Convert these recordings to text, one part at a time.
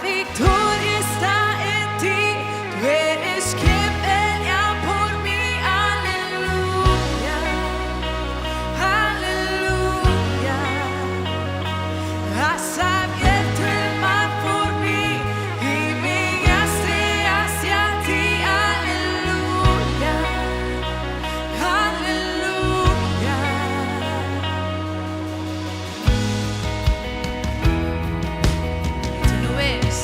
victoria está en ti. Tú eres quien pelea por mí. Aleluya, aleluya. Has abierto el mar por mí y me guiaste hacia ti. Aleluya, aleluya. Tú no ves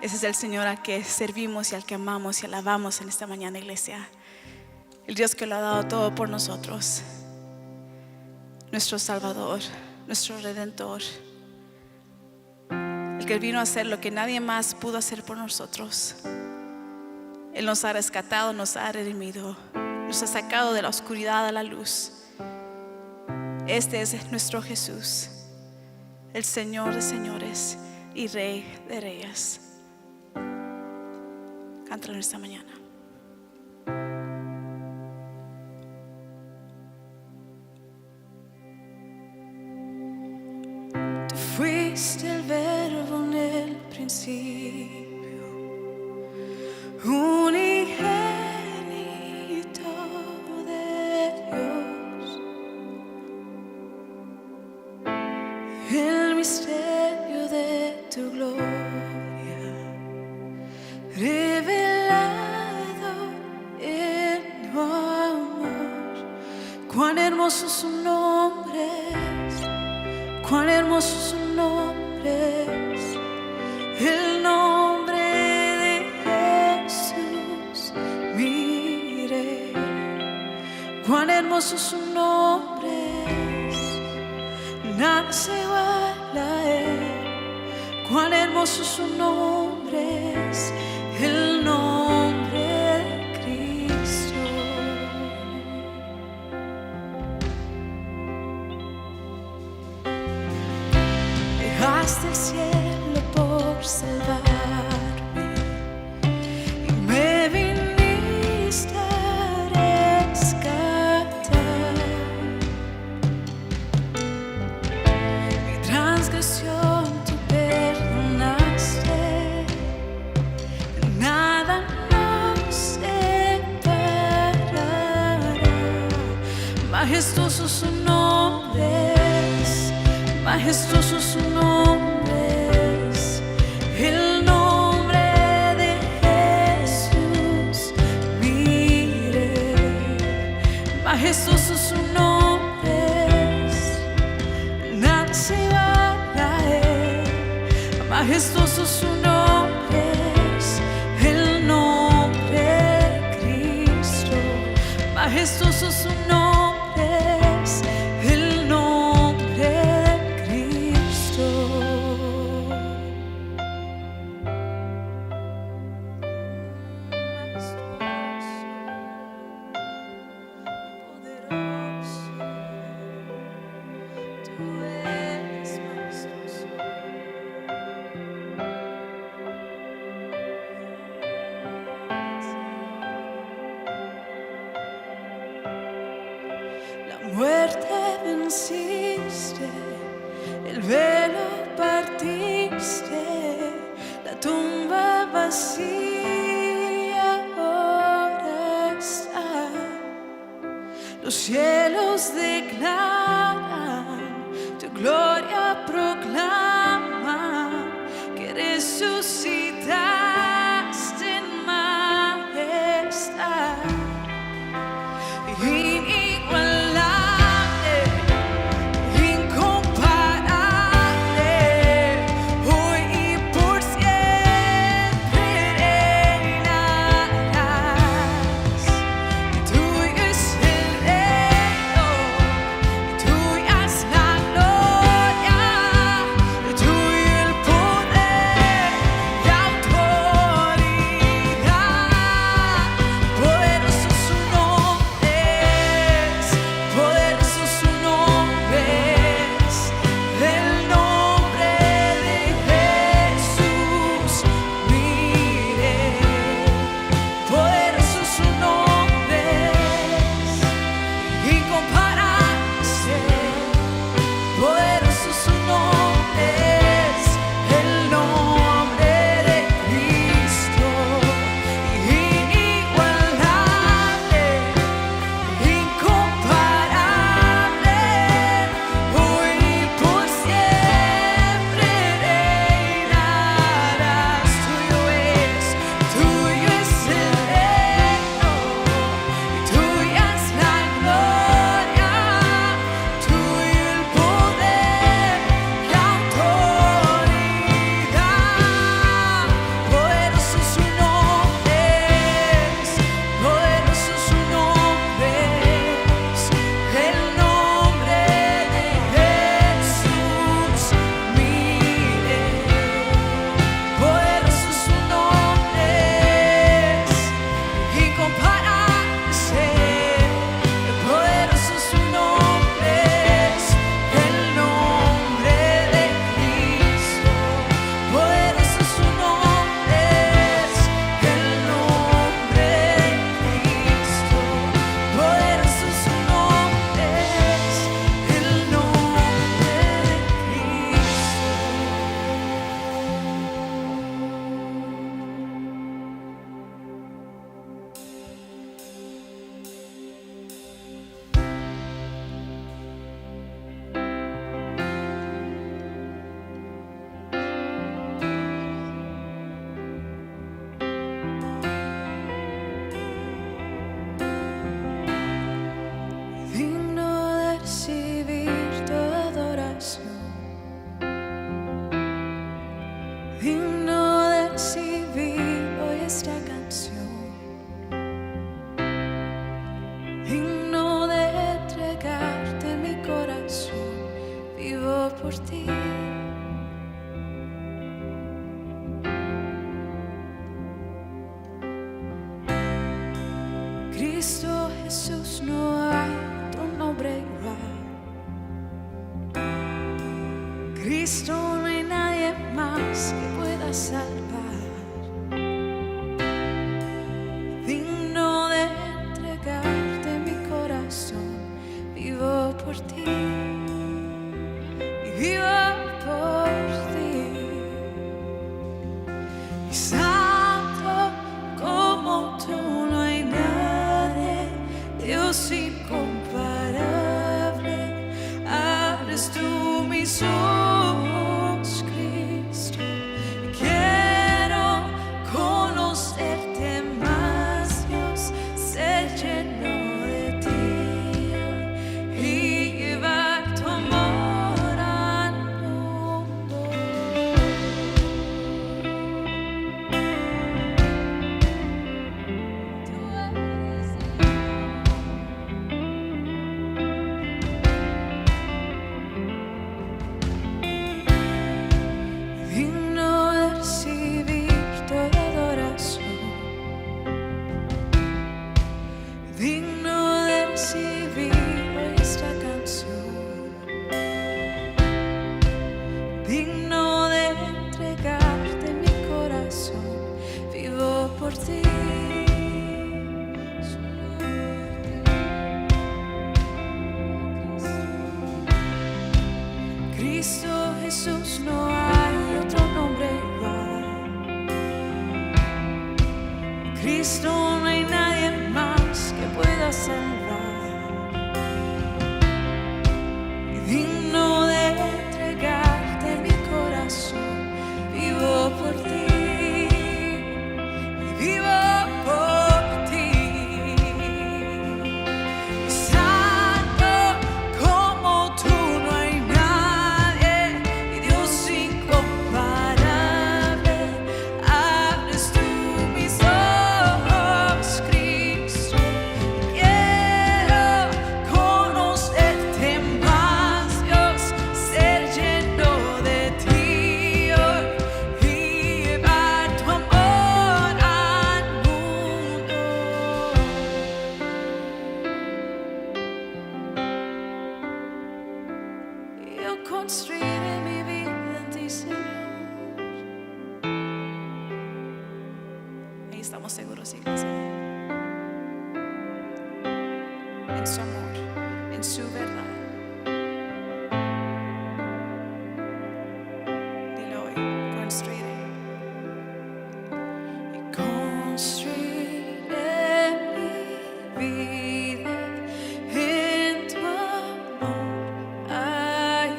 Ese es el Señor al que servimos y al que amamos y alabamos en esta mañana, iglesia. El Dios que lo ha dado todo por nosotros. Nuestro Salvador, nuestro Redentor. El que vino a hacer lo que nadie más pudo hacer por nosotros. Él nos ha rescatado, nos ha redimido, nos ha sacado de la oscuridad a la luz. Este es nuestro Jesús, el Señor de señores y Rey de reyes. Cántalo esta mañana. Tú fuiste el verbo en el principio, unigénito de Dios, el misterio de tu gloria revelado en tu amor. Cuán hermoso su nombre es, cuán hermoso su nombre es, el nombre de Jesús, mi Rey. Cuán hermoso su nombre es, nada se iguala a él. Cuán hermoso su nombre es, el nombre de Cristo. Dejaste el cielo por salvarme y me viniste a rescatar. Mi transgresión tú perdonaste, nada nos separará. Majestuoso su nombre es, majestuoso su nombre es, el nombre de Jesús, mi Rey. Majestuoso su nombre es, nada se iguala a él. Majestuoso su nombre es, el nombre de Cristo. Majestuoso su nombre es, el nombre de Cristo. Majestuoso, poderoso, tú eres majestuoso. La muerte venciste, el velo partiste, la tumba vacía ahora está. Los cielos declaran, tu gloria proclaman, que resucitaste en majestad. Inigualable, incomparable, hoy y por siempre reinarás. Tuyo es el reino, Cristo, no hay nadie más que pueda salvar, digno de entregarte mi corazón. Vivo por ti y vivo por ti. Y santo como tú no hay nadie, Dios incomparable. Abres tú mis ojos, Cristo. Quiero conocerte más, Dios, ser lleno de ti y llevar tu amor al mundo. Tú eres digno de recibir toda adoración, digno de recibir hoy esta canción, digno de entregarte mi corazón. Vivo por ti. Cristo Jesús, no hay otro nombre igual. Cristo, no hay nadie más que pueda salvar, y digno de entregarte mi corazón. Vivo por ti y vivo por ti. Santo como tú no hay nadie, y Dios incomparable. Abres tú mis ojos, Cristo. Quiero conocerte más, Dios, ser lleno de ti hoy y llevar tu amor al mundo. Yo construiré mi vida en ti, Señor. Ahí estamos seguros, iglesia, en su amor, en su verdad. Dilo hoy, construiré. Y construiré mi vida en tu amor. Ahí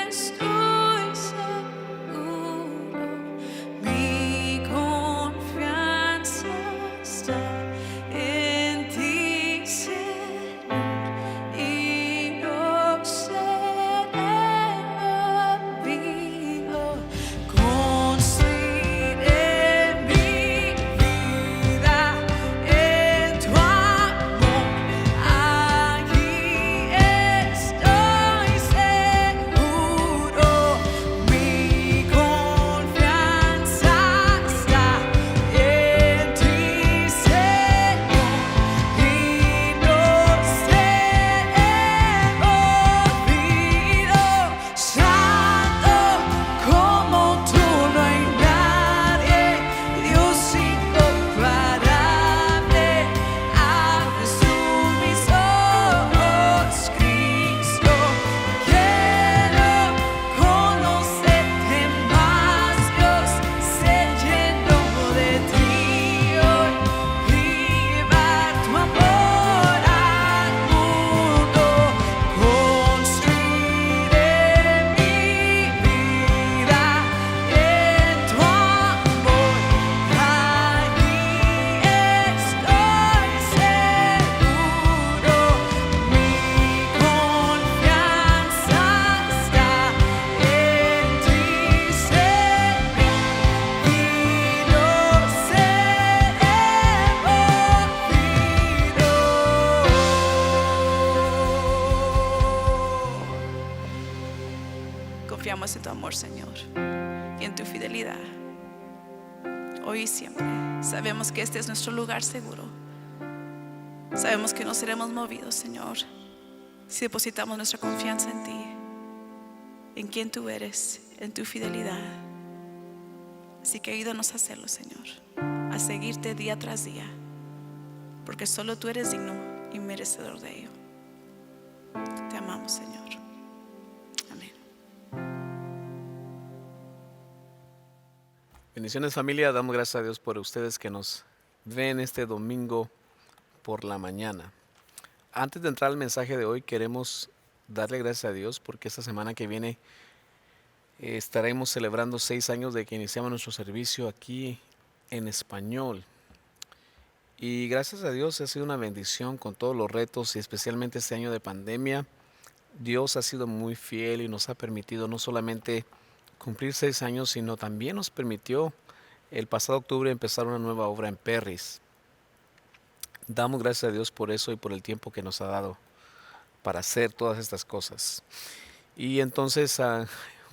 estoy seguro, mi confianza está en ti, Señor, y no seré movido. Construiré mi vida en tu amor. Allí estoy seguro, mi confianza está en ti, Señor, y no seré movido. Santo como tú no hay nadie, Dios incomparable. Abres tú mis ojos, Cristo. Quiero conocerte más, Dios, ser lleno de ti hoy y llevar tu amor al mundo. Construiré mi vida en tu amor. Allí estoy seguro, mi confianza está en ti, Señor, y no seré movido. Confiamos en tu amor, Señor, y en tu fidelidad, hoy y siempre. Sabemos que este es nuestro lugar seguro. Sabemos que no seremos movidos, Señor, si depositamos nuestra confianza en ti. en quién tú eres, en tu fidelidad. Así que ayúdanos a hacerlo, Señor, a seguirte día tras día, porque solo tú eres digno y merecedor de ello. Te amamos, Señor. Amén. Bendiciones, familia. Damos gracias a Dios por ustedes que nos ven este domingo por la mañana. Antes de entrar al mensaje de hoy, queremos darle gracias a Dios porque esta semana que viene estaremos celebrando 6 años de que iniciamos nuestro servicio aquí en español. Y gracias a Dios ha sido una bendición con todos los retos y especialmente este año de pandemia. Dios ha sido muy fiel y nos ha permitido no solamente cumplir 6 años, sino también nos permitió el pasado octubre empezar una nueva obra en Perris. Damos gracias a Dios por eso y por el tiempo que nos ha dado para hacer todas estas cosas. Y entonces,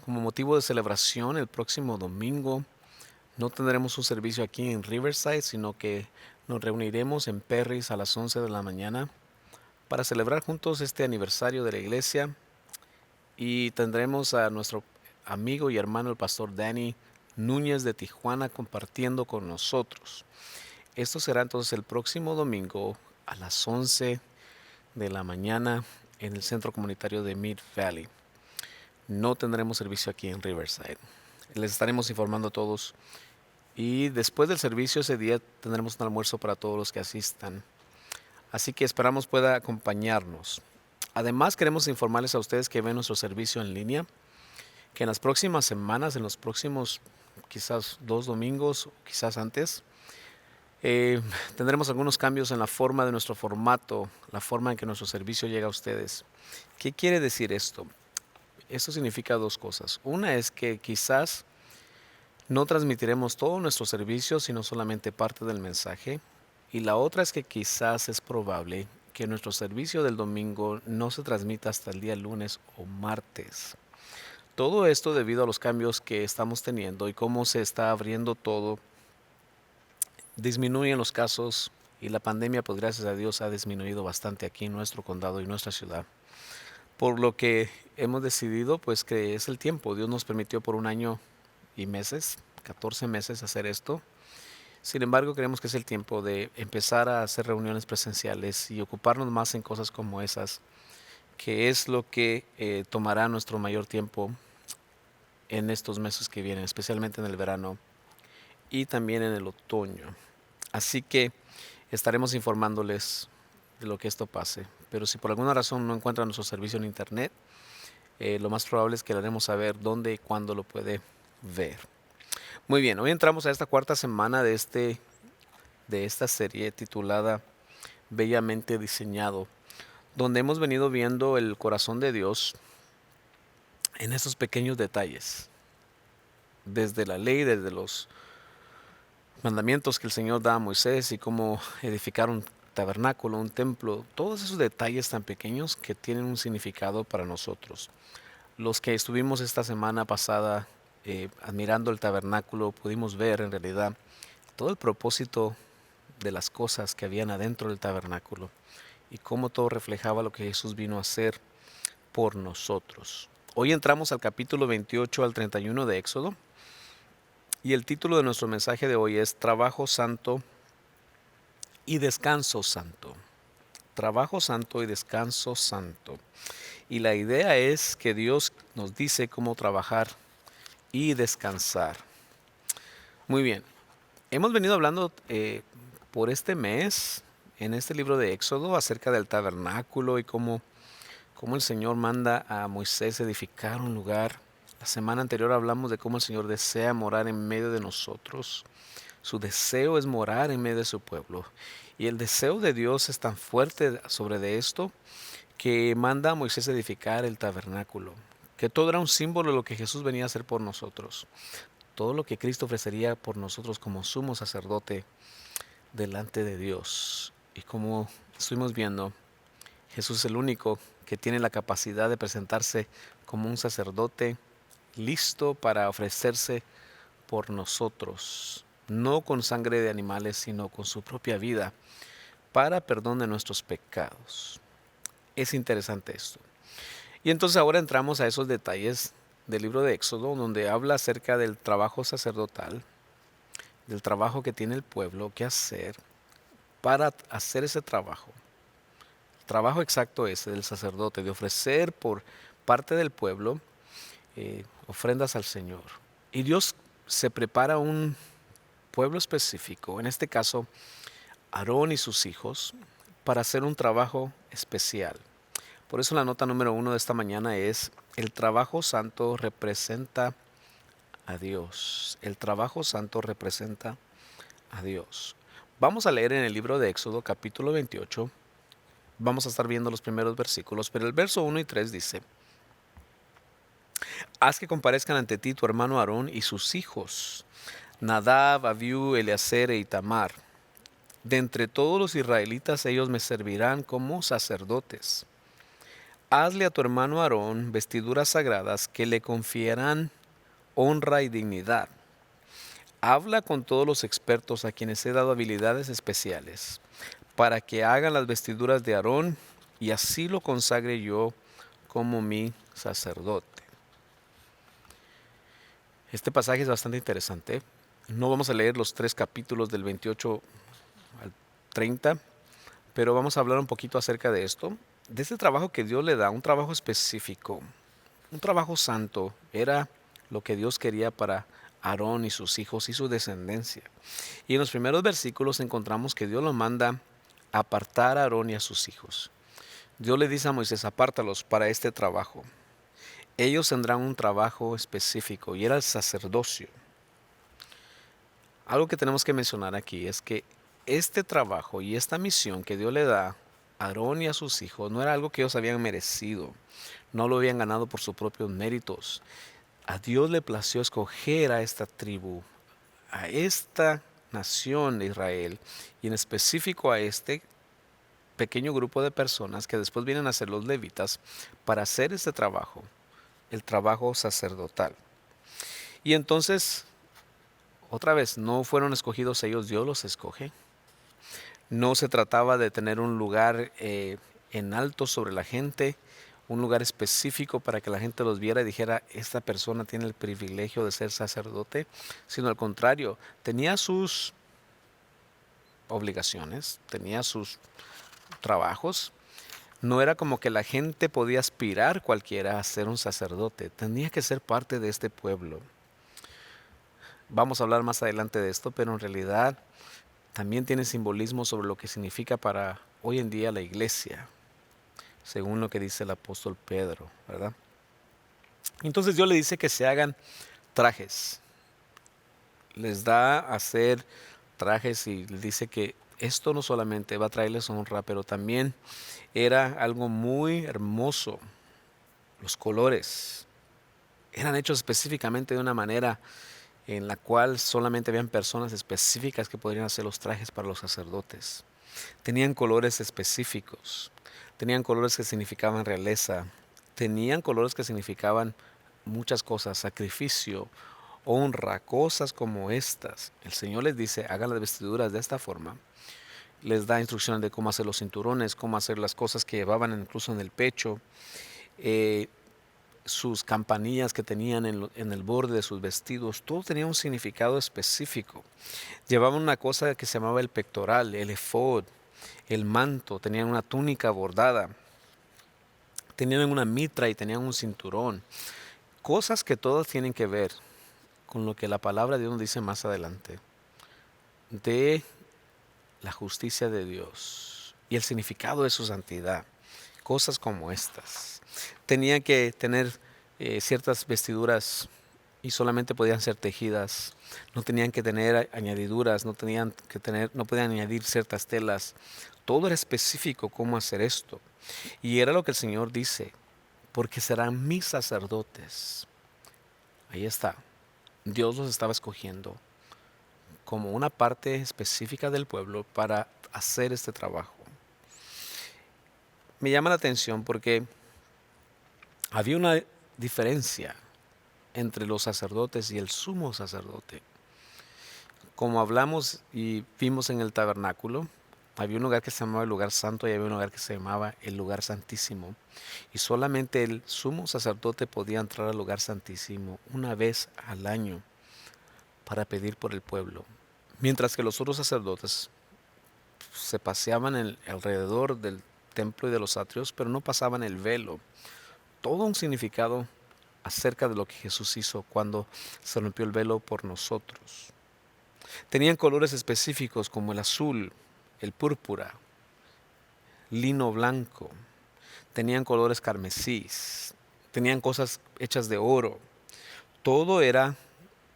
como motivo de celebración, el próximo domingo no tendremos un servicio aquí en Riverside, sino que nos reuniremos en Perris a las 11 de la mañana para celebrar juntos este aniversario de la iglesia. Y tendremos a nuestro amigo y hermano el pastor Danny Núñez de Tijuana compartiendo con nosotros. Esto será entonces el próximo domingo a las 11 de la mañana en el centro comunitario de Mid Valley. No tendremos servicio aquí en Riverside. Les estaremos informando a todos. Y después del servicio ese día tendremos un almuerzo para todos los que asistan. Así que esperamos pueda acompañarnos. Además queremos informarles a ustedes que ven nuestro servicio en línea, que en las próximas semanas, en los próximos quizás 2 domingos, quizás antes, tendremos algunos cambios en la forma de nuestro formato, la forma en que nuestro servicio llega a ustedes. ¿Qué quiere decir esto? Esto significa 2 cosas. Una es que quizás no transmitiremos todo nuestro servicio, sino solamente parte del mensaje. Y la otra es que quizás es probable que nuestro servicio del domingo no se transmita hasta el día lunes o martes. Todo esto debido a los cambios que estamos teniendo y cómo se está abriendo todo. Disminuyen los casos y la pandemia, pues gracias a Dios, ha disminuido bastante aquí en nuestro condado y nuestra ciudad. Por lo que hemos decidido, pues que es el tiempo. Dios nos permitió por 1 año y meses, 14 meses hacer esto. Sin embargo, creemos que es el tiempo de empezar a hacer reuniones presenciales y ocuparnos más en cosas como esas, que es lo que tomará nuestro mayor tiempo en estos meses que vienen, especialmente en el verano y también en el otoño. Así que estaremos informándoles de lo que esto pase. Pero si por alguna razón no encuentran nuestro servicio en internet, lo más probable es que le haremos saber dónde y cuándo lo puede ver. Muy bien, hoy entramos a esta 4ª semana de esta serie titulada Bellamente Diseñado, donde hemos venido viendo el corazón de Dios en esos pequeños detalles, desde la ley, desde los mandamientos que el Señor da a Moisés y cómo edificar un tabernáculo, un templo, todos esos detalles tan pequeños que tienen un significado para nosotros. Los que estuvimos esta semana pasada admirando el tabernáculo, pudimos ver en realidad todo el propósito de las cosas que habían adentro del tabernáculo y cómo todo reflejaba lo que Jesús vino a hacer por nosotros. Hoy entramos al capítulo 28 al 31 de Éxodo y el título de nuestro mensaje de hoy es Trabajo Santo y Descanso Santo. Trabajo santo y descanso santo. Y la idea es que Dios nos dice cómo trabajar y descansar. Muy bien, hemos venido hablando por este mes en este libro de Éxodo acerca del tabernáculo y cómo el Señor manda a Moisés edificar un lugar. La semana anterior hablamos de cómo el Señor desea morar en medio de nosotros. Su deseo es morar en medio de su pueblo. Y el deseo de Dios es tan fuerte sobre de esto que manda a Moisés edificar el tabernáculo. Que todo era un símbolo de lo que Jesús venía a hacer por nosotros. Todo lo que Cristo ofrecería por nosotros como sumo sacerdote delante de Dios. Y como estuvimos viendo, Jesús es el único que tiene la capacidad de presentarse como un sacerdote listo para ofrecerse por nosotros, no con sangre de animales, sino con su propia vida, para perdón de nuestros pecados. Es interesante esto. Y entonces ahora entramos a esos detalles del libro de Éxodo, donde habla acerca del trabajo sacerdotal, del trabajo que tiene el pueblo que hacer para hacer ese trabajo. El trabajo exacto ese del sacerdote, de ofrecer por parte del pueblo ofrendas al Señor. Y Dios se prepara un pueblo específico, en este caso Aarón y sus hijos, para hacer un trabajo especial. Por eso la nota número 1 de esta mañana es: el trabajo santo representa a Dios. El trabajo santo representa a Dios. Vamos a leer en el libro de Éxodo capítulo 28. Vamos a estar viendo los primeros versículos, pero el verso 1 y 3 dice: haz que comparezcan ante ti tu hermano Aarón y sus hijos, Nadab, Abiú, Eleazar e Itamar. De entre todos los israelitas ellos me servirán como sacerdotes. Hazle a tu hermano Aarón vestiduras sagradas que le confieran honra y dignidad. Habla con todos los expertos a quienes he dado habilidades especiales, para que hagan las vestiduras de Aarón y así lo consagre yo como mi sacerdote. Este pasaje es bastante interesante. No vamos a leer los 3 capítulos del 28 al 30, pero vamos a hablar un poquito acerca de esto, de este trabajo que Dios le da, un trabajo específico, un trabajo santo. Era lo que Dios quería para Aarón y sus hijos y su descendencia. Y en los primeros versículos encontramos que Dios lo manda a apartar a Aarón y a sus hijos. Dios le dice a Moisés: apártalos para este trabajo. Ellos tendrán un trabajo específico y era el sacerdocio. Algo que tenemos que mencionar aquí es que este trabajo y esta misión que Dios le da a Aarón y a sus hijos no era algo que ellos habían merecido, no lo habían ganado por sus propios méritos. A Dios le plació escoger a esta tribu, a esta nación de Israel, y en específico a este pequeño grupo de personas que después vienen a ser los levitas, para hacer este trabajo, el trabajo sacerdotal. Y entonces, otra vez, no fueron escogidos ellos, Dios los escoge. No se trataba de tener un lugar en alto sobre la gente, un lugar específico para que la gente los viera y dijera: esta persona tiene el privilegio de ser sacerdote, sino al contrario, tenía sus obligaciones, tenía sus trabajos. No era como que la gente podía aspirar cualquiera a ser un sacerdote, tenía que ser parte de este pueblo. Vamos a hablar más adelante de esto, pero en realidad también tiene simbolismo sobre lo que significa para hoy en día la iglesia, según lo que dice el apóstol Pedro, ¿verdad? Entonces Dios le dice que se hagan trajes. Les da a hacer trajes y les dice que esto no solamente va a traerles honra, pero también era algo muy hermoso. Los colores eran hechos específicamente de una manera en la cual solamente habían personas específicas que podrían hacer los trajes para los sacerdotes. Tenían colores específicos, tenían colores que significaban realeza, tenían colores que significaban muchas cosas: sacrificio, honra, cosas como estas. El Señor les dice: hagan las vestiduras de esta forma. Les da instrucciones de cómo hacer los cinturones, cómo hacer las cosas que llevaban incluso en el pecho, sus campanillas que tenían en el borde de sus vestidos. Todo tenía un significado específico. Llevaban una cosa que se llamaba el pectoral, el efod, el manto, tenían una túnica bordada, tenían una mitra y tenían un cinturón. Cosas que todas tienen que ver con lo que la palabra de Dios nos dice más adelante, de la justicia de Dios y el significado de su santidad. Cosas como estas. Tenían que tener ciertas vestiduras y solamente podían ser tejidas. No tenían que tener añadiduras, no podían añadir ciertas telas. Todo era específico cómo hacer esto. Y era lo que el Señor dice: porque serán mis sacerdotes. Ahí está. Dios los estaba escogiendo como una parte específica del pueblo para hacer este trabajo. Me llama la atención porque había una diferencia entre los sacerdotes y el sumo sacerdote. Como hablamos y vimos en el tabernáculo, Había un lugar que se llamaba el lugar santo y había un lugar que se llamaba el lugar santísimo. Y solamente el sumo sacerdote podía entrar al lugar santísimo una vez al año para pedir por el pueblo. Mientras que los otros sacerdotes se paseaban alrededor del templo y de los atrios, pero no pasaban el velo. Todo un significado acerca de lo que Jesús hizo cuando se rompió el velo por nosotros. Tenían colores específicos como el azul, el púrpura, lino blanco. Tenían colores carmesí. Tenían cosas hechas de oro. Todo era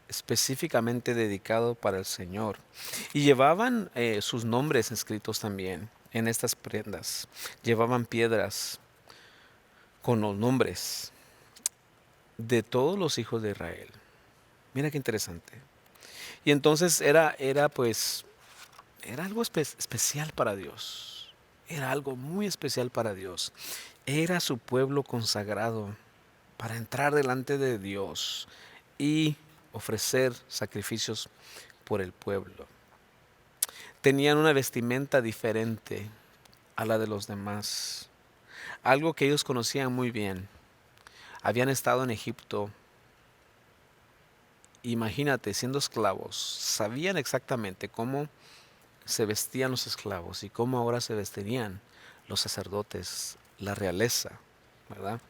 específicamente dedicado para el Señor. Y llevaban sus nombres escritos también en estas prendas. Llevaban piedras con los nombres de todos los hijos de Israel. Mira qué interesante. Y entonces era algo especial para Dios. Era algo muy especial para Dios. Era su pueblo consagrado para entrar delante de Dios y ofrecer sacrificios por el pueblo. Tenían una vestimenta diferente a la de los demás. Algo que ellos conocían muy bien. Habían estado en Egipto. Imagínate, siendo esclavos, sabían exactamente cómo se vestían los esclavos y cómo ahora se vestirían los sacerdotes, la realeza, ¿verdad?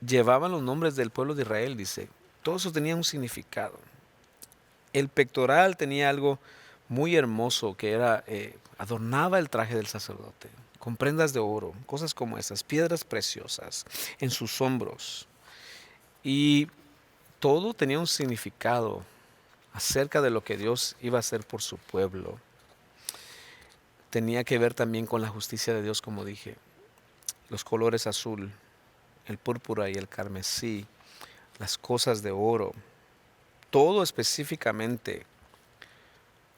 Llevaban los nombres del pueblo de Israel, dice. Todo eso tenía un significado. El pectoral tenía algo muy hermoso que era, adornaba el traje del sacerdote, con prendas de oro, cosas como esas, piedras preciosas en sus hombros. Y todo tenía un significado acerca de lo que Dios iba a hacer por su pueblo. Tenía que ver también con la justicia de Dios, como dije. Los colores azul, el púrpura y el carmesí, las cosas de oro, todo específicamente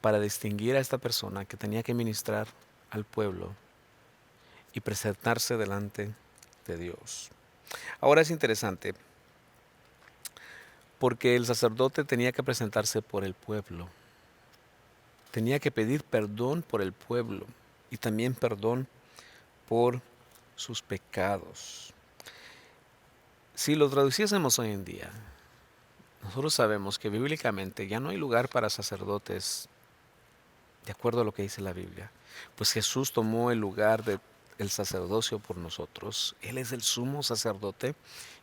para distinguir a esta persona que tenía que ministrar al pueblo y presentarse delante de Dios. Ahora es interesante porque el sacerdote tenía que presentarse por el pueblo, tenía que pedir perdón por el pueblo y también perdón por sus pecados. Si lo traduciésemos hoy en día, nosotros sabemos que bíblicamente ya no hay lugar para sacerdotes de acuerdo a lo que dice la Biblia, pues Jesús tomó el lugar del sacerdocio por nosotros. Él es el sumo sacerdote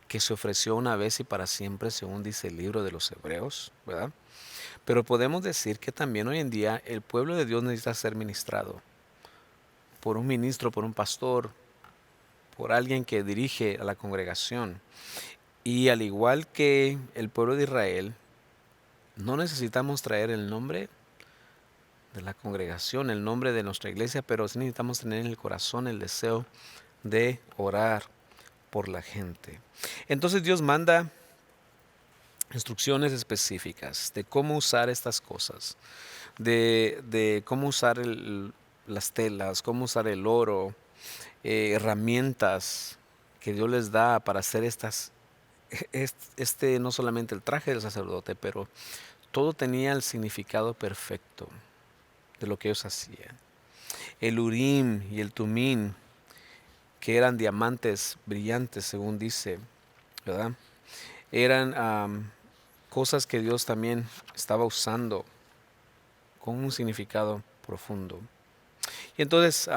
que se ofreció una vez y para siempre, según dice el libro de los Hebreos, ¿verdad? Pero podemos decir que también hoy en día el pueblo de Dios necesita ser ministrado por un ministro, por un pastor, por alguien que dirige a la congregación. Y al igual que el pueblo de Israel, no necesitamos traer el nombre de la congregación, el nombre de nuestra iglesia, pero sí necesitamos tener en el corazón el deseo de orar por la gente. Entonces Dios manda instrucciones específicas de cómo usar estas cosas, de cómo usar las telas, cómo usar el oro, herramientas que Dios les da para hacer no solamente el traje del sacerdote, pero todo tenía el significado perfecto de lo que ellos hacían. El Urim y el Tumim, que eran diamantes brillantes, según dice, ¿verdad? Eran cosas que Dios también estaba usando con un significado profundo. Y entonces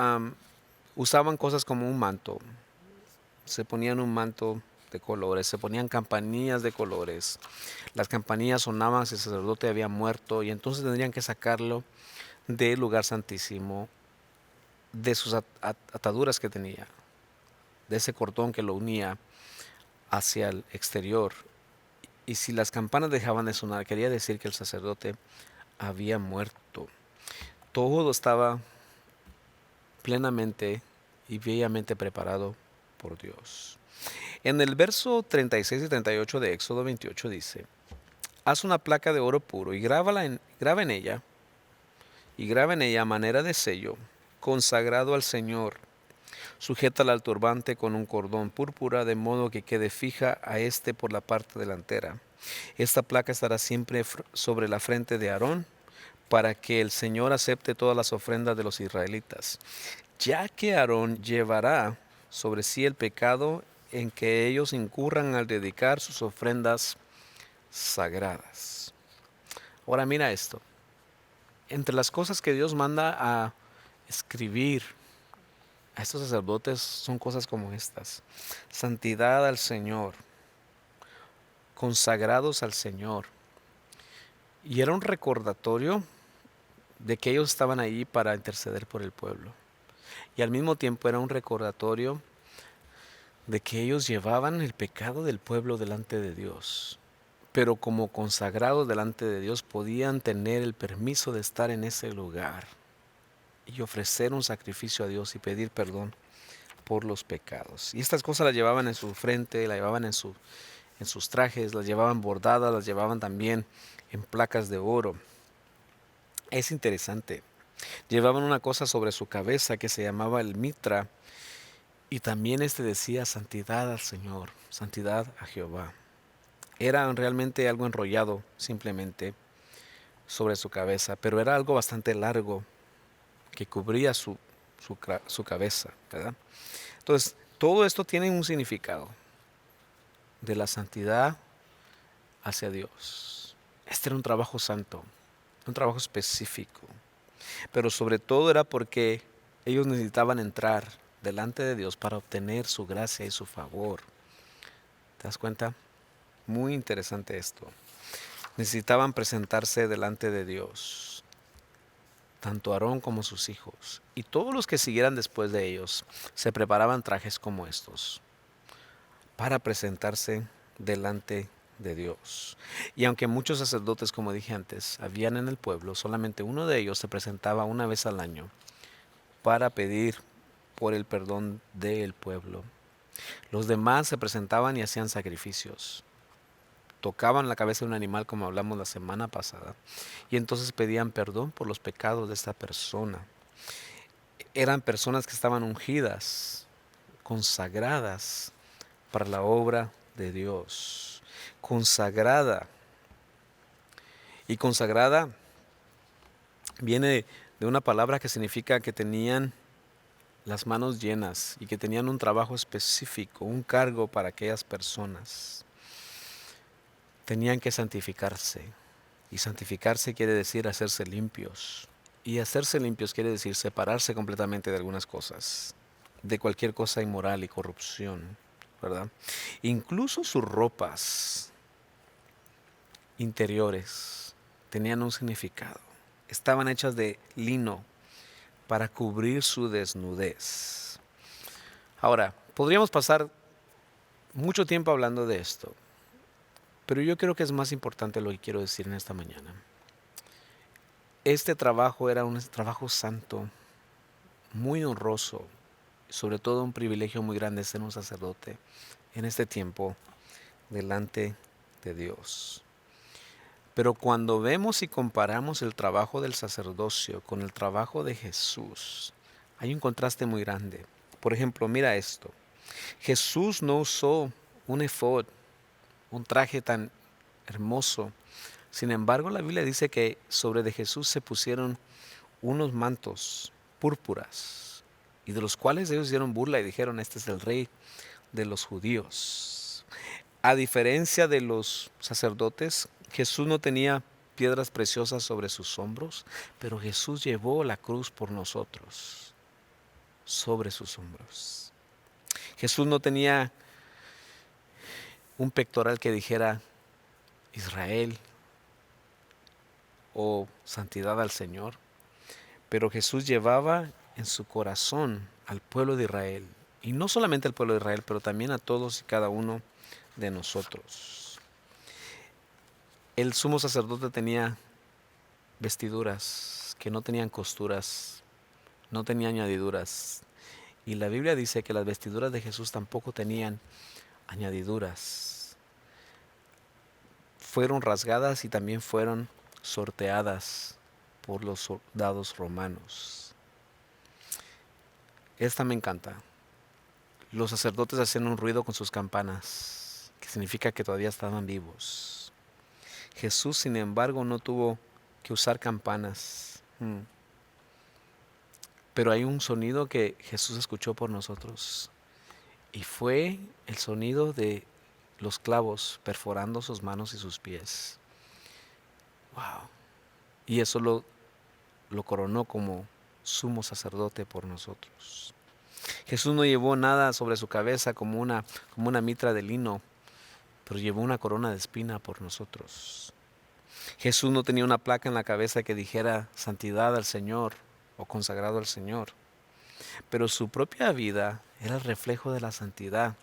usaban cosas como un manto. Se ponían un manto de colores, se ponían campanillas de colores. Las campanillas sonaban si el sacerdote había muerto y entonces tendrían que sacarlo del lugar santísimo, de sus ataduras que tenía, de ese cordón que lo unía hacia el exterior. Y si las campanas dejaban de sonar, quería decir que el sacerdote había muerto. Todo estaba plenamente y bellamente preparado por Dios. En el verso 36 y 38 de Éxodo 28 dice: haz una placa de oro puro y graba en ella a manera de sello, consagrado al Señor. Sujétala al turbante con un cordón púrpura, de modo que quede fija a éste por la parte delantera. Esta placa estará siempre sobre la frente de Aarón para que el Señor acepte todas las ofrendas de los israelitas, ya que Aarón llevará sobre sí el pecado en que ellos incurran al dedicar sus ofrendas sagradas. Ahora mira esto. Entre las cosas que Dios manda a escribir a estos sacerdotes son cosas como estas: santidad al Señor, consagrados al Señor. Y era un recordatorio de que ellos estaban ahí para interceder por el pueblo. Y al mismo tiempo era un recordatorio de que ellos llevaban el pecado del pueblo delante de Dios. Pero como consagrados delante de Dios podían tener el permiso de estar en ese lugar y ofrecer un sacrificio a Dios y pedir perdón por los pecados. Y estas cosas las llevaban en su frente, las llevaban en sus trajes, las llevaban bordadas, las llevaban también en placas de oro. Es interesante. Llevaban una cosa sobre su cabeza que se llamaba el mitra, y también decía santidad al Señor, santidad a Jehová. Era realmente algo enrollado simplemente sobre su cabeza, pero era algo bastante largo que cubría su cabeza, ¿verdad? Entonces, todo esto tiene un significado de la santidad hacia Dios. Este era un trabajo santo, un trabajo específico, pero sobre todo era porque ellos necesitaban entrar delante de Dios para obtener su gracia y su favor. ¿Te das cuenta? Muy interesante esto. Necesitaban presentarse delante de Dios, tanto Aarón como sus hijos, y todos los que siguieran después de ellos se preparaban trajes como estos para presentarse delante de Dios. Y aunque muchos sacerdotes, como dije antes, habían en el pueblo, solamente uno de ellos se presentaba una vez al año para pedir por el perdón del pueblo. Los demás se presentaban y hacían sacrificios. Tocaban la cabeza de un animal, como hablamos la semana pasada, y entonces pedían perdón por los pecados de esta persona. Eran personas que estaban ungidas, consagradas para la obra de Dios. Consagrada. Y consagrada viene de una palabra que significa que tenían las manos llenas y que tenían un trabajo específico, un cargo para aquellas personas. Tenían que santificarse, y santificarse quiere decir hacerse limpios, y hacerse limpios quiere decir separarse completamente de algunas cosas, de cualquier cosa inmoral y corrupción, ¿verdad? Incluso sus ropas interiores tenían un significado. Estaban hechas de lino para cubrir su desnudez. Ahora, podríamos pasar mucho tiempo hablando de esto, pero yo creo que es más importante lo que quiero decir en esta mañana. Este trabajo era un trabajo santo, muy honroso, sobre todo un privilegio muy grande ser un sacerdote en este tiempo delante de Dios. Pero cuando vemos y comparamos el trabajo del sacerdocio con el trabajo de Jesús, hay un contraste muy grande. Por ejemplo, mira esto. Jesús no usó un efod, un traje tan hermoso. Sin embargo, la Biblia dice que sobre de Jesús se pusieron unos mantos púrpuras, y de los cuales ellos dieron burla y dijeron: este es el rey de los judíos. A diferencia de los sacerdotes, Jesús no tenía piedras preciosas sobre sus hombros, pero Jesús llevó la cruz por nosotros sobre sus hombros. Jesús no tenía un pectoral que dijera Israel o santidad al Señor, pero Jesús llevaba en su corazón al pueblo de Israel, y no solamente al pueblo de Israel, pero también a todos y cada uno de nosotros. El sumo sacerdote tenía vestiduras que no tenían costuras, no tenía añadiduras, y la Biblia dice que las vestiduras de Jesús tampoco tenían añadiduras. Fueron rasgadas y también fueron sorteadas por los soldados romanos. Esta me encanta. Los sacerdotes hacían un ruido con sus campanas, que significa que todavía estaban vivos. Jesús, sin embargo, no tuvo que usar campanas. Pero hay un sonido que Jesús escuchó por nosotros. Y fue el sonido de los clavos perforando sus manos y sus pies. Wow. Y eso lo coronó como sumo sacerdote por nosotros. Jesús no llevó nada sobre su cabeza como una mitra de lino, pero llevó una corona de espina por nosotros. Jesús no tenía una placa en la cabeza que dijera santidad al Señor o consagrado al Señor, pero su propia vida era el reflejo de la santidad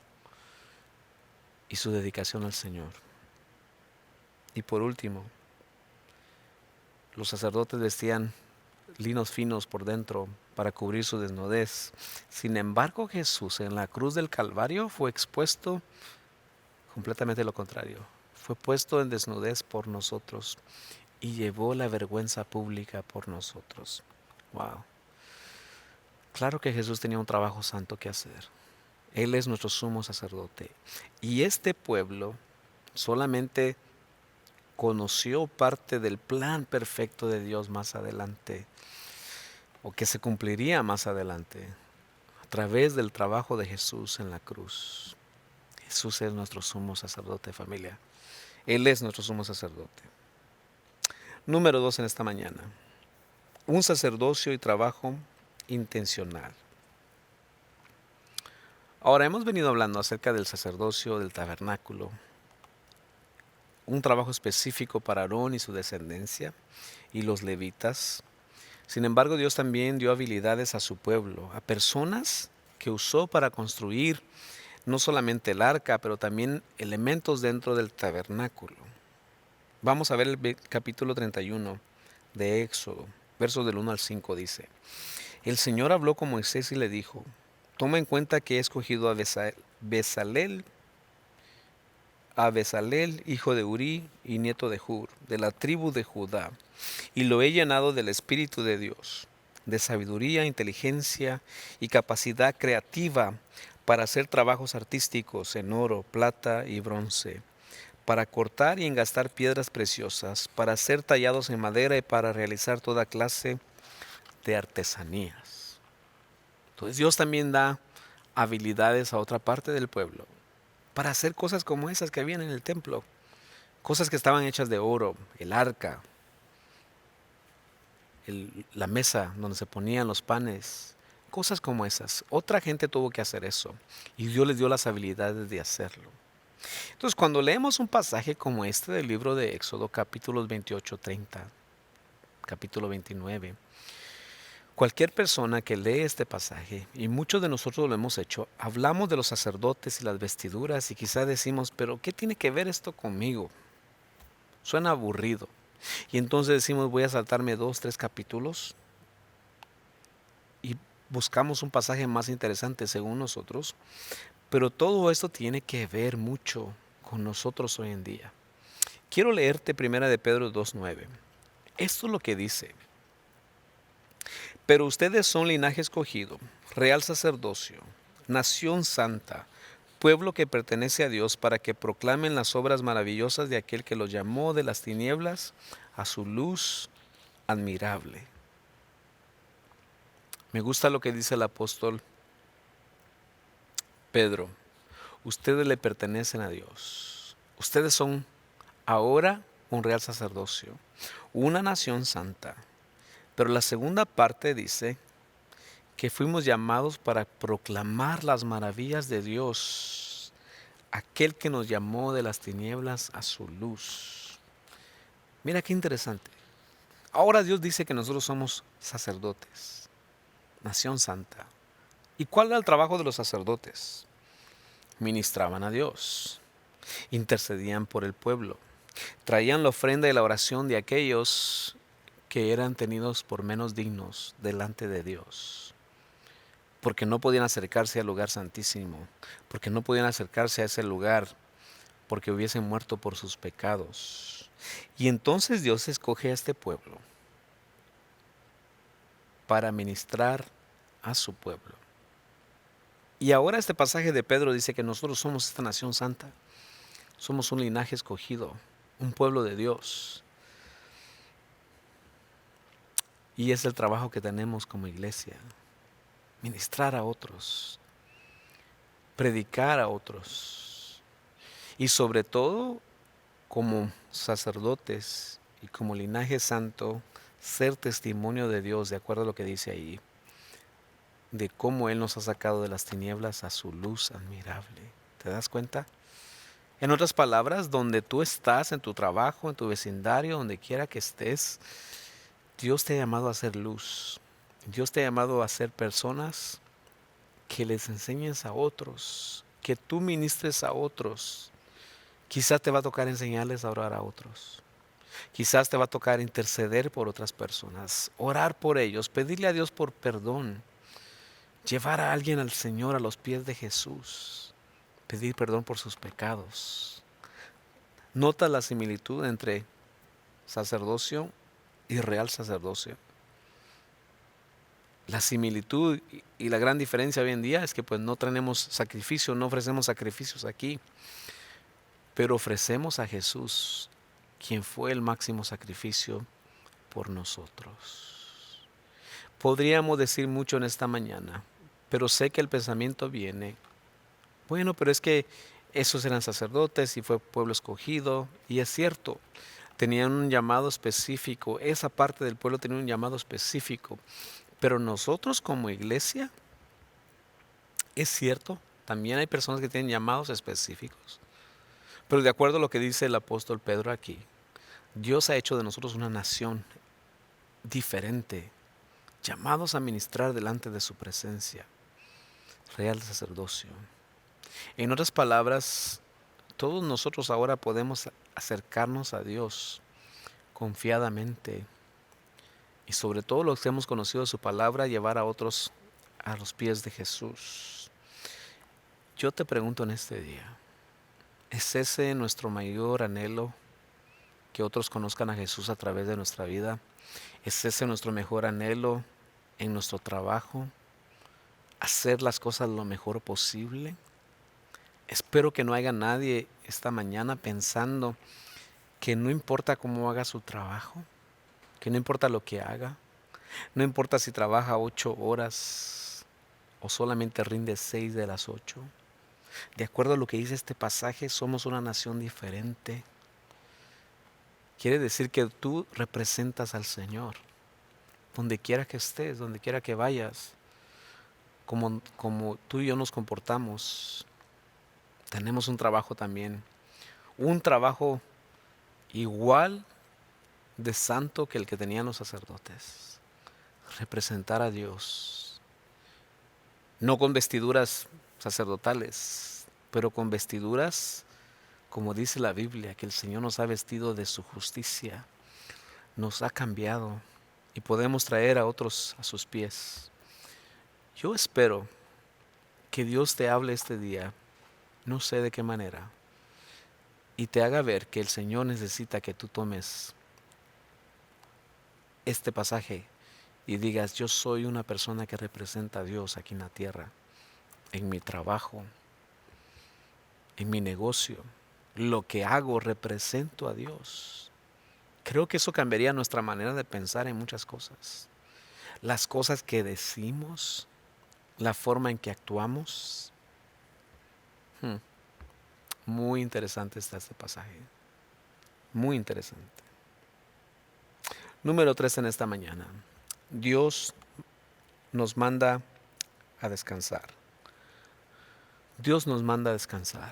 y su dedicación al Señor. Y por último, los sacerdotes vestían linos finos por dentro para cubrir su desnudez. Sin embargo, Jesús en la cruz del Calvario fue expuesto completamente lo contrario. Fue puesto en desnudez por nosotros y llevó la vergüenza pública por nosotros. Wow. Claro que Jesús tenía un trabajo santo que hacer. Él es nuestro sumo sacerdote. Y este pueblo solamente conoció parte del plan perfecto de Dios más adelante, o que se cumpliría más adelante, a través del trabajo de Jesús en la cruz. Jesús es nuestro sumo sacerdote, familia. Él es nuestro sumo sacerdote. Número 2 en esta mañana. Un sacerdocio y trabajo intencional. Ahora hemos venido hablando acerca del sacerdocio del tabernáculo, un trabajo específico para Aarón y su descendencia y los levitas. Sin embargo, Dios también dio habilidades a su pueblo, a personas que usó para construir no solamente el arca, pero también elementos dentro del tabernáculo. Vamos a ver el capítulo 31 de Éxodo, versos del 1 al 5 dice: El Señor habló con Moisés y le dijo: Toma en cuenta que he escogido a Besaleel, hijo de Uri y nieto de Hur, de la tribu de Judá, y lo he llenado del Espíritu de Dios, de sabiduría, inteligencia y capacidad creativa para hacer trabajos artísticos en oro, plata y bronce, para cortar y engastar piedras preciosas, para ser tallados en madera y para realizar toda clase de artesanías. Entonces Dios también da habilidades a otra parte del pueblo para hacer cosas como esas que habían en el templo, cosas que estaban hechas de oro, el arca, la mesa donde se ponían los panes, cosas como esas. Otra gente tuvo que hacer eso y Dios les dio las habilidades de hacerlo. Entonces, cuando leemos un pasaje como este del libro de Éxodo, capítulos 28, 30, capítulo 29, cualquier persona que lee este pasaje, y muchos de nosotros lo hemos hecho, hablamos de los sacerdotes y las vestiduras y quizá decimos, pero ¿qué tiene que ver esto conmigo? Suena aburrido. Y entonces decimos, voy a saltarme 2, 3 capítulos y buscamos un pasaje más interesante según nosotros. Pero todo esto tiene que ver mucho con nosotros hoy en día. Quiero leerte 1 de Pedro 2:9. Esto es lo que dice: Pero ustedes son linaje escogido, real sacerdocio, nación santa, pueblo que pertenece a Dios, para que proclamen las obras maravillosas de aquel que los llamó de las tinieblas a su luz admirable. Me gusta lo que dice el apóstol Pedro. Ustedes le pertenecen a Dios. Ustedes son ahora un real sacerdocio, una nación santa. Pero la segunda parte dice que fuimos llamados para proclamar las maravillas de Dios, aquel que nos llamó de las tinieblas a su luz. Mira qué interesante. Ahora Dios dice que nosotros somos sacerdotes, nación santa. ¿Y cuál era el trabajo de los sacerdotes? Ministraban a Dios, intercedían por el pueblo, traían la ofrenda y la oración de aquellos que eran tenidos por menos dignos delante de Dios, porque no podían acercarse al lugar santísimo, porque no podían acercarse a ese lugar, porque hubiesen muerto por sus pecados. Y entonces Dios escoge a este pueblo para ministrar a su pueblo. Y ahora este pasaje de Pedro dice que nosotros somos esta nación santa, somos un linaje escogido, un pueblo de Dios. Y es el trabajo que tenemos como iglesia. Ministrar a otros, predicar a otros. Y sobre todo, como sacerdotes y como linaje santo, ser testimonio de Dios, de acuerdo a lo que dice ahí, de cómo Él nos ha sacado de las tinieblas a su luz admirable. ¿Te das cuenta? En otras palabras, donde tú estás, en tu trabajo, en tu vecindario, donde quiera que estés, Dios te ha llamado a ser luz. Dios te ha llamado a ser personas que les enseñes a otros, que tú ministres a otros. Quizás te va a tocar enseñarles a orar a otros. Quizás te va a tocar interceder por otras personas, orar por ellos, pedirle a Dios por perdón, llevar a alguien al Señor a los pies de Jesús, pedir perdón por sus pecados. Nota la similitud entre sacerdocio y real sacerdocio. La similitud y la gran diferencia hoy en día es que pues no tenemos sacrificio, no ofrecemos sacrificios aquí, pero ofrecemos a Jesús, quien fue el máximo sacrificio por nosotros. Podríamos decir mucho en esta mañana, pero sé que el pensamiento viene, bueno, pero es que esos eran sacerdotes y fue pueblo escogido, y es cierto, tenían un llamado específico, esa parte del pueblo tenía un llamado específico, pero nosotros como iglesia, es cierto, también hay personas que tienen llamados específicos, pero de acuerdo a lo que dice el apóstol Pedro aquí, Dios ha hecho de nosotros una nación diferente, llamados a ministrar delante de su presencia, real sacerdocio. En otras palabras, todos nosotros ahora podemos acercarnos a Dios confiadamente y sobre todo los que hemos conocido su palabra, llevar a otros a los pies de Jesús. Yo te pregunto en este día, ¿es ese nuestro mayor anhelo? Que otros conozcan a Jesús a través de nuestra vida. ¿Es ese nuestro mejor anhelo en nuestro trabajo? ¿Hacer las cosas lo mejor posible? Espero que no haya nadie esta mañana pensando que no importa cómo haga su trabajo, que no importa lo que haga, no importa si trabaja 8 horas o solamente rinde 6 de las 8. De acuerdo a lo que dice este pasaje, somos una nación diferente. Quiere decir que tú representas al Señor, donde quiera que estés, donde quiera que vayas, como tú y yo nos comportamos. Tenemos un trabajo también, un trabajo igual de santo que el que tenían los sacerdotes. Representar a Dios, no con vestiduras sacerdotales, pero con vestiduras, como dice la Biblia, que el Señor nos ha vestido de su justicia, nos ha cambiado y podemos traer a otros a sus pies. Yo espero que Dios te hable este día, no sé de qué manera, y te haga ver que el Señor necesita que tú tomes este pasaje y digas, yo soy una persona que representa a Dios aquí en la tierra, en mi trabajo, en mi negocio. Lo que hago represento a Dios. Creo que eso cambiaría nuestra manera de pensar en muchas cosas. Las cosas que decimos, la forma en que actuamos. Muy interesante está este pasaje. Muy interesante. Número 3 en esta mañana. Dios nos manda a descansar. Dios nos manda a descansar.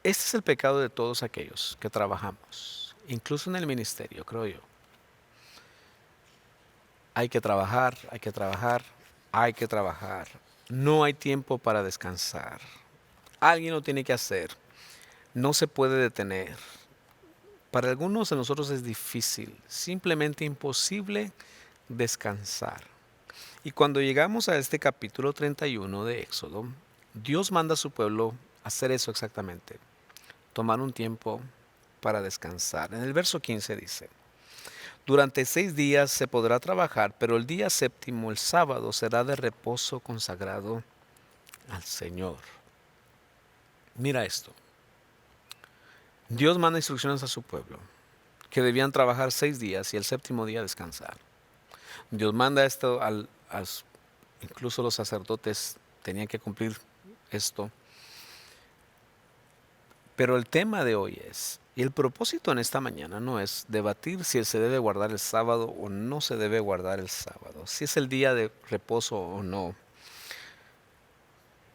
Este es el pecado de todos aquellos que trabajamos, incluso en el ministerio, creo yo. Hay que trabajar, hay que trabajar, hay que trabajar. No hay tiempo para descansar. Alguien lo tiene que hacer. No se puede detener. Para algunos de nosotros es difícil, simplemente imposible descansar. Y cuando llegamos a este capítulo 31 de Éxodo, Dios manda a su pueblo a hacer eso exactamente. Tomar un tiempo para descansar. En el verso 15 dice, durante 6 días se podrá trabajar, pero el día séptimo, el sábado, será de reposo consagrado al Señor. Mira esto. Dios manda instrucciones a su pueblo. que debían trabajar 6 días y el séptimo día descansar. Dios manda esto incluso los sacerdotes tenían que cumplir esto. Pero el tema de hoy y el propósito en esta mañana no es debatir si se debe guardar el sábado o no se debe guardar el sábado, si es el día de reposo o no.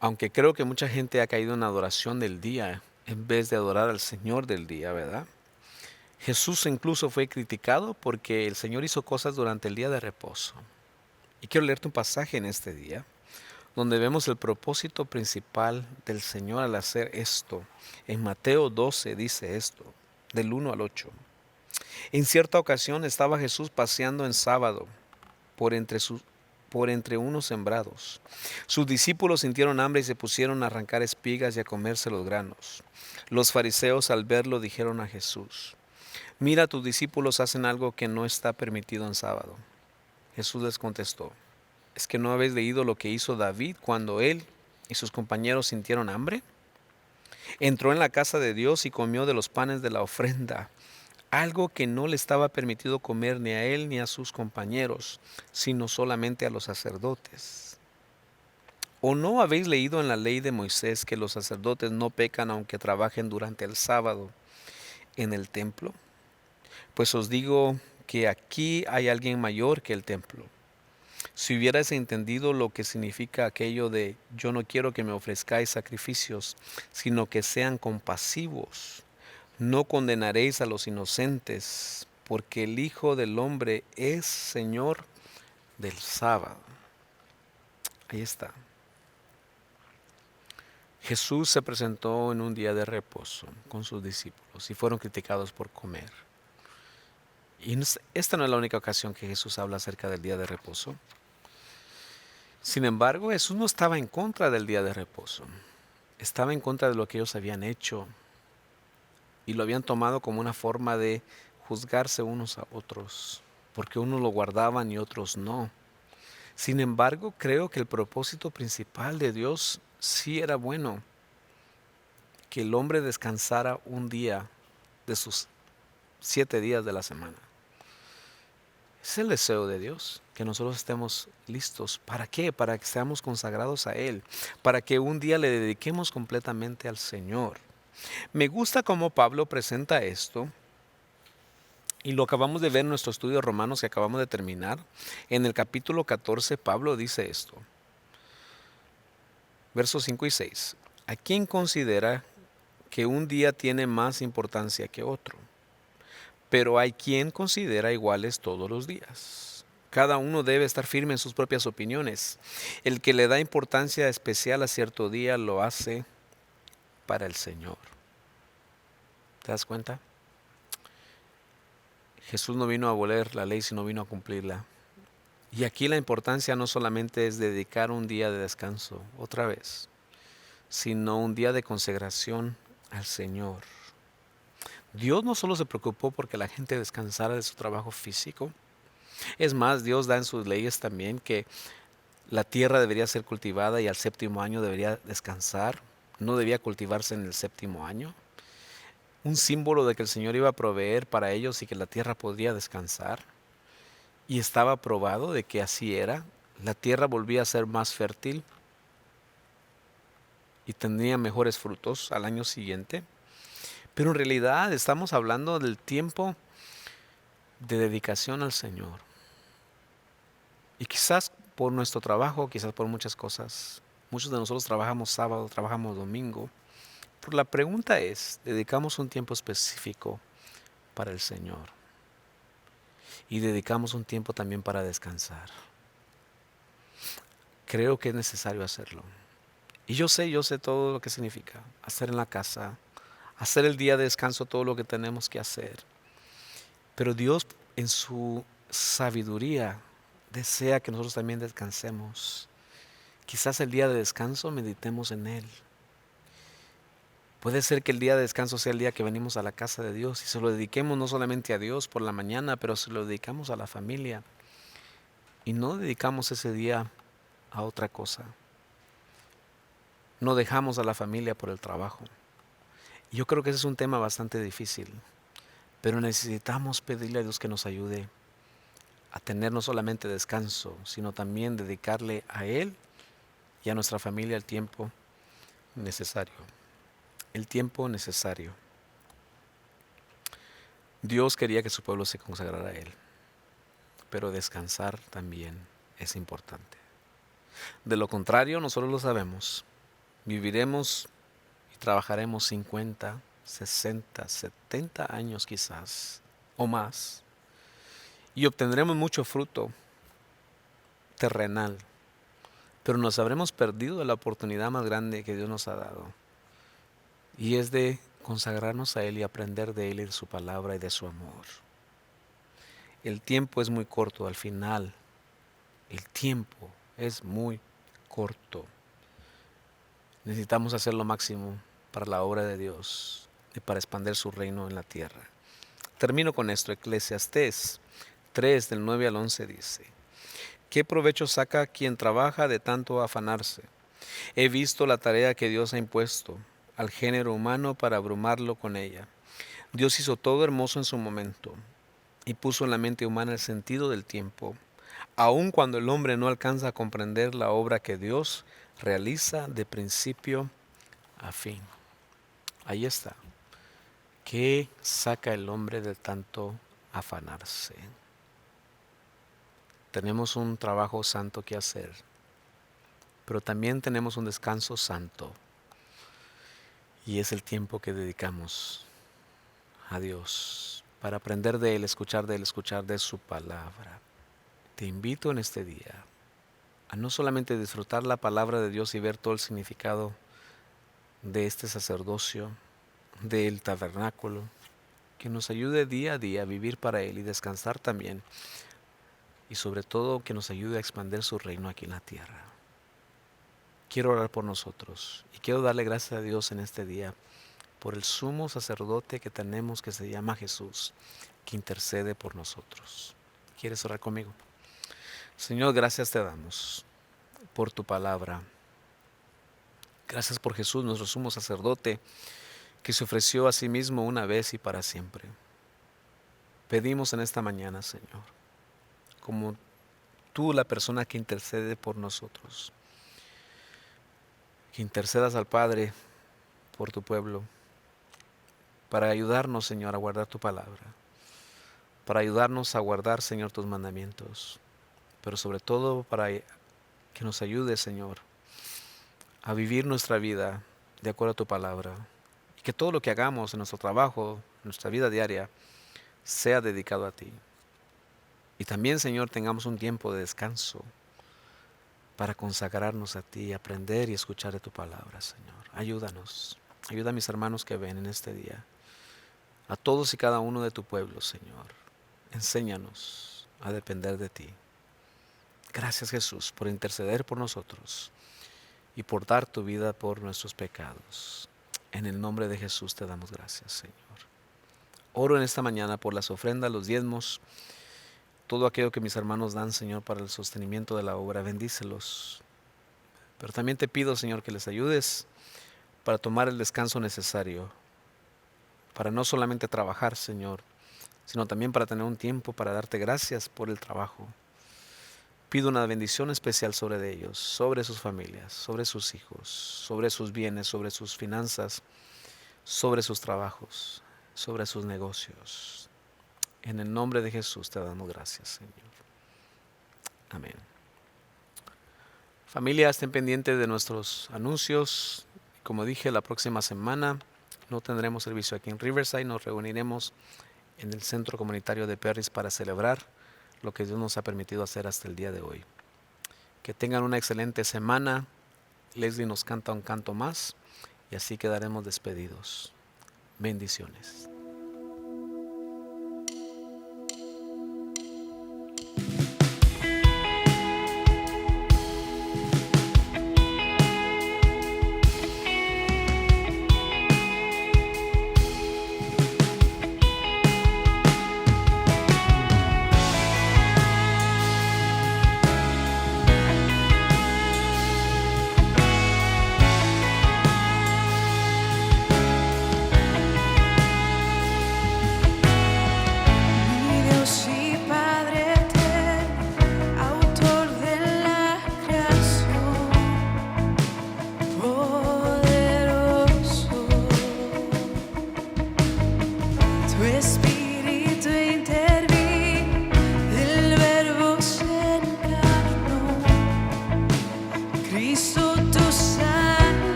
Aunque creo que mucha gente ha caído en adoración del día en vez de adorar al Señor del día, ¿verdad? Jesús incluso fue criticado porque el Señor hizo cosas durante el día de reposo. Y quiero leerte un pasaje en este día donde vemos el propósito principal del Señor al hacer esto. En Mateo 12 dice esto, del 1 al 8. En cierta ocasión estaba Jesús paseando en sábado por entre unos sembrados. Sus discípulos sintieron hambre y se pusieron a arrancar espigas y a comerse los granos. Los fariseos al verlo dijeron a Jesús: Mira, tus discípulos hacen algo que no está permitido en sábado. Jesús les contestó: ¿Es que no habéis leído lo que hizo David cuando él y sus compañeros sintieron hambre? Entró en la casa de Dios y comió de los panes de la ofrenda, algo que no le estaba permitido comer ni a él ni a sus compañeros, sino solamente a los sacerdotes. ¿O no habéis leído en la ley de Moisés que los sacerdotes no pecan aunque trabajen durante el sábado en el templo? Pues os digo que aquí hay alguien mayor que el templo. Si hubierais entendido lo que significa aquello de yo no quiero que me ofrezcáis sacrificios, sino que sean compasivos, no condenaréis a los inocentes, porque el Hijo del Hombre es Señor del sábado. Ahí está. Jesús se presentó en un día de reposo con sus discípulos y fueron criticados por comer. Y esta no es la única ocasión que Jesús habla acerca del día de reposo. Sin embargo, Jesús no estaba en contra del día de reposo. Estaba en contra de lo que ellos habían hecho y lo habían tomado como una forma de juzgarse unos a otros, porque unos lo guardaban y otros no. Sin embargo, creo que el propósito principal de Dios sí era bueno, que el hombre descansara un día de sus 7 días de la semana. Es el deseo de Dios, que nosotros estemos listos. ¿Para qué? Para que seamos consagrados a Él, para que un día le dediquemos completamente al Señor. Me gusta cómo Pablo presenta esto, y lo acabamos de ver en nuestro estudio de Romanos que acabamos de terminar. En el capítulo 14, Pablo dice esto, versos 5 y 6. ¿A quién considera que un día tiene más importancia que otro? Pero hay quien considera iguales todos los días. Cada uno debe estar firme en sus propias opiniones. El que le da importancia especial a cierto día lo hace para el Señor. ¿Te das cuenta? Jesús no vino a abolir la ley, sino vino a cumplirla. Y aquí la importancia no solamente es dedicar un día de descanso, otra vez, sino un día de consagración al Señor. Dios no solo se preocupó porque la gente descansara de su trabajo físico. Es más, Dios da en sus leyes también que la tierra debería ser cultivada y al séptimo año debería descansar. No debía cultivarse en el séptimo año. Un símbolo de que el Señor iba a proveer para ellos y que la tierra podría descansar. Y estaba probado de que así era. La tierra volvía a ser más fértil y tendría mejores frutos al año siguiente. Pero en realidad estamos hablando del tiempo de dedicación al Señor. Y quizás por nuestro trabajo, quizás por muchas cosas. Muchos de nosotros trabajamos sábado, trabajamos domingo. Pero la pregunta es, ¿dedicamos un tiempo específico para el Señor? Y dedicamos un tiempo también para descansar. Creo que es necesario hacerlo. Y yo sé todo lo que significa hacer en la casa, hacer el día de descanso todo lo que tenemos que hacer. Pero Dios en su sabiduría desea que nosotros también descansemos. Quizás el día de descanso meditemos en Él. Puede ser que el día de descanso sea el día que venimos a la casa de Dios y se lo dediquemos no solamente a Dios por la mañana, pero se lo dedicamos a la familia. Y no dedicamos ese día a otra cosa. No dejamos a la familia por el trabajo. Yo creo que ese es un tema bastante difícil, Pero necesitamos pedirle a Dios que nos ayude a tener no solamente descanso, sino también dedicarle a Él y a nuestra familia el tiempo necesario. El tiempo necesario. Dios quería que su pueblo se consagrara a Él, pero descansar también es importante. De lo contrario, nosotros lo sabemos, viviremos y trabajaremos 50, 60, 70 años quizás, o más, y obtendremos mucho fruto terrenal, pero nos habremos perdido la oportunidad más grande que Dios nos ha dado, y es de consagrarnos a Él y aprender de Él y de su palabra y de su amor. El tiempo es muy corto, al final, el tiempo es muy corto. Necesitamos hacer lo máximo para la obra de Dios y para expandir su reino en la tierra. Termino con esto. Eclesiastés 3 del 9 al 11 dice: ¿Qué provecho saca quien trabaja de tanto afanarse? He visto la tarea que Dios ha impuesto al género humano para abrumarlo con ella. Dios hizo todo hermoso en su momento y puso en la mente humana el sentido del tiempo, aun cuando el hombre no alcanza a comprender la obra que Dios realiza de principio a fin. Ahí está. ¿Qué saca el hombre de tanto afanarse? Tenemos un trabajo santo que hacer, pero también tenemos un descanso santo, y es el tiempo que dedicamos a Dios para aprender de Él, escuchar de su palabra. Te invito en este día a no solamente disfrutar la palabra de Dios y ver todo el significado de este sacerdocio, del tabernáculo, que nos ayude día a día a vivir para Él y descansar también, y sobre todo que nos ayude a expandir su reino aquí en la tierra. Quiero orar por nosotros y quiero darle gracias a Dios en este día por el sumo sacerdote que tenemos, que se llama Jesús, que intercede por nosotros. ¿Quieres orar conmigo? Señor, gracias te damos por tu palabra. Gracias por Jesús, nuestro sumo sacerdote, que se ofreció a sí mismo una vez y para siempre. Pedimos en esta mañana, Señor, como tú, la persona que intercede por nosotros, que intercedas al Padre por tu pueblo, para ayudarnos, Señor, a guardar tu palabra, para ayudarnos a guardar, Señor, tus mandamientos, pero sobre todo para que nos ayude, Señor, a vivir nuestra vida de acuerdo a tu palabra, y que todo lo que hagamos en nuestro trabajo, en nuestra vida diaria, sea dedicado a ti. Y también, Señor, tengamos un tiempo de descanso para consagrarnos a ti, aprender y escuchar de tu palabra, Señor. Ayúdanos, ayuda a mis hermanos que ven en este día, a todos y cada uno de tu pueblo, Señor. Enséñanos a depender de ti. Gracias, Jesús, por interceder por nosotros y por dar tu vida por nuestros pecados. En el nombre de Jesús te damos gracias, Señor. Oro en esta mañana por las ofrendas, los diezmos, todo aquello que mis hermanos dan, Señor, para el sostenimiento de la obra. Bendícelos. Pero también te pido, Señor, que les ayudes para tomar el descanso necesario, para no solamente trabajar, Señor, sino también para tener un tiempo para darte gracias por el trabajo. Pido una bendición especial sobre ellos, sobre sus familias, sobre sus hijos, sobre sus bienes, sobre sus finanzas, sobre sus trabajos, sobre sus negocios. En el nombre de Jesús te damos gracias, Señor. Amén. Familia, estén pendientes de nuestros anuncios. Como dije, la próxima semana no tendremos servicio aquí en Riverside. Nos reuniremos en el Centro Comunitario de Perris para celebrar lo que Dios nos ha permitido hacer hasta el día de hoy. Que tengan una excelente semana. Leslie nos canta un canto más y así quedaremos despedidos. Bendiciones.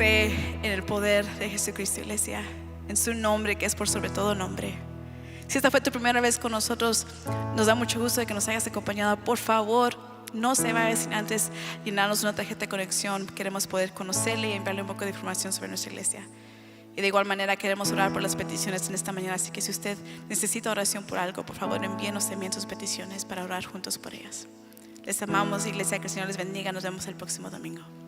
cree en el poder de Jesucristo, iglesia, en su nombre que es por sobre todo nombre. Si esta fue tu primera vez con nosotros, nos da mucho gusto de que nos hayas acompañado. Por favor, no se vaya sin antes llenarnos una tarjeta de conexión. Queremos poder conocerle y enviarle un poco de información sobre nuestra iglesia. Y de igual manera queremos orar por las peticiones en esta mañana. Así que si usted necesita oración por algo, por favor envíenos también sus peticiones para orar juntos por ellas. Les amamos, iglesia, que el Señor les bendiga. Nos vemos el próximo domingo.